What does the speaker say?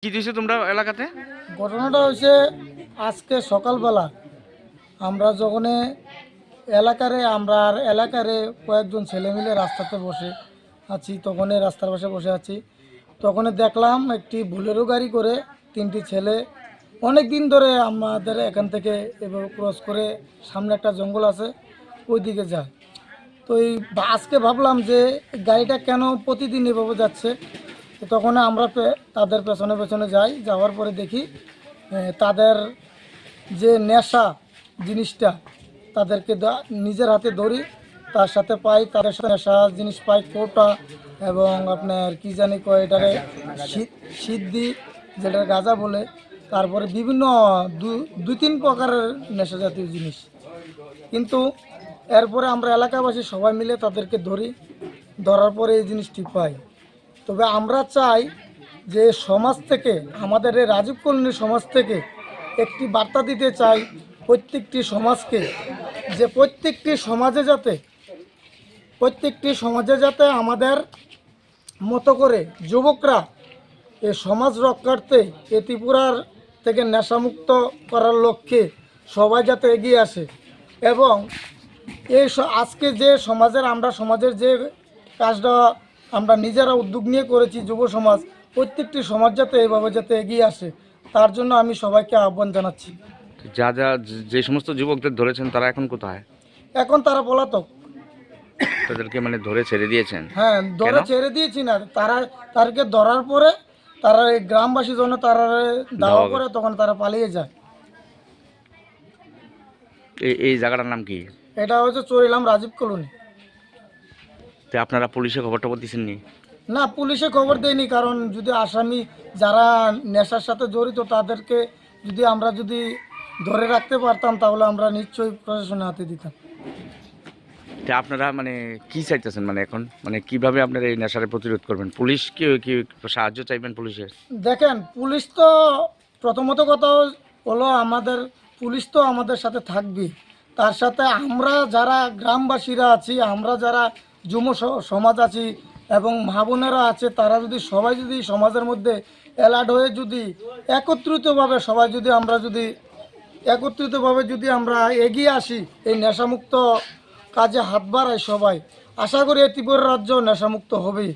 কি দিয়েছো তোমরা এলাকাতে? ঘটনাটা হয়েছে আজকে সকালবেলা আমরা যখন এলাকারে কয়েকজন ছেলে মিলে রাস্তাতে বসে আছি, তখনই রাস্তার পাশে বসে আছি, তখন দেখলাম একটি বোলেরো গাড়ি করে তিনটি ছেলে অনেক দিন ধরে আমাদের এখান থেকে এভাবে ক্রস করে সামনে একটা জঙ্গল আছে ওই দিকে যায়। তো আজকে ভাবলাম যে গাড়িটা কেন প্রতিদিন এভাবে যাচ্ছে। তো তখন আমরা তাদের পেছনে পেছনে যাই, যাওয়ার পরে দেখি তাদের যে নেশা জিনিসটা তাদেরকে নিজের হাতে ধরি, তার সাথে পাই, তাদের সাথে নেশা জিনিস পাই কোটা এবং আপনার কি জানি কয় এটারে সিদ্ধি, যেটা গাঁজা বলে, তারপরে বিভিন্ন দুই তিন প্রকারের নেশা জাতীয় জিনিস। কিন্তু এরপরে আমরা এলাকাবাসী সবাই মিলে তাদেরকে ধরি, ধরার পরে এই জিনিসটি পাই। তবে আমরা চাই যে সমাজ থেকে, আমাদের এই রাজীব কলোনি সমাজ থেকে একটি বার্তা দিতে চাই প্রত্যেকটি সমাজকে, যে প্রত্যেকটি সমাজে যাতে আমাদের মতো করে যুবকরা এই সমাজ রক্ষার্থে এই ত্রিপুরার থেকে নেশামুক্ত করার লক্ষ্যে সবাই যাতে এগিয়ে আসে। এবং আজকে যে সমাজের যে কাজটা আমরা নিজেরা উদ্যোগ নিয়ে করেছি, যুব সমাজ, প্রত্যেকটি সমাজ যাতে এভাবে যাতে এগিয়ে আসে, তার জন্য আমি সবাইকে আহ্বান জানাচ্ছি। যে সমস্ত যুবকদের ধরেছেন তারা এখন কোথায়? এখন তারা পলাতক। তাদেরকে মানে ধরে ছেড়ে দিয়েছেন? হ্যাঁ, ধরে ছেড়ে দিয়েছি না, তাদেরকে ধরার পরে তারা এই গ্রামবাসী জন্য তারা দাওয়া করে, তখন তারা পালিয়ে যায়। এই জায়গাটার নাম কি? এটা হচ্ছে চরিলাম রাজীব কলোনি। তো আপনারা পুলিশে খবর দিচ্ছেন নি? না, পুলিশে খবর দেয়নি, কারণ যদি আসামি যারা নেশার সাথে জড়িত তাদেরকে আমরা যদি ধরে রাখতে পারতাম তাহলে আমরা নিশ্চয়ই প্রশাসনের হাতে দিতাম। তো আপনারা মানে কি চাইতেছেন, মানে এখন মানে কিভাবে আপনারা এই নেশারে প্রতিরোধ করবেন? পুলিশ কি সাহায্য চাইবেন পুলিশের? দেখেন, পুলিশ তো প্রথমত কথা হলো পুলিশ তো আমাদের সাথে থাকবে, তার সাথে আমরা যারা গ্রামবাসীরা আছি, আমরা যারা যুব সমাজ আছি এবং মা বোনেরা আছে, তারা যদি সবাই যদি সমাজের মধ্যে অ্যালার্ট হয়ে যদি একত্রিতভাবে যদি আমরা এগিয়ে আসি, এই নেশামুক্ত কাজে হাত বাড়াই সবাই, আশা করি এই ত্রিপুরা রাজ্য নেশামুক্ত হবেই।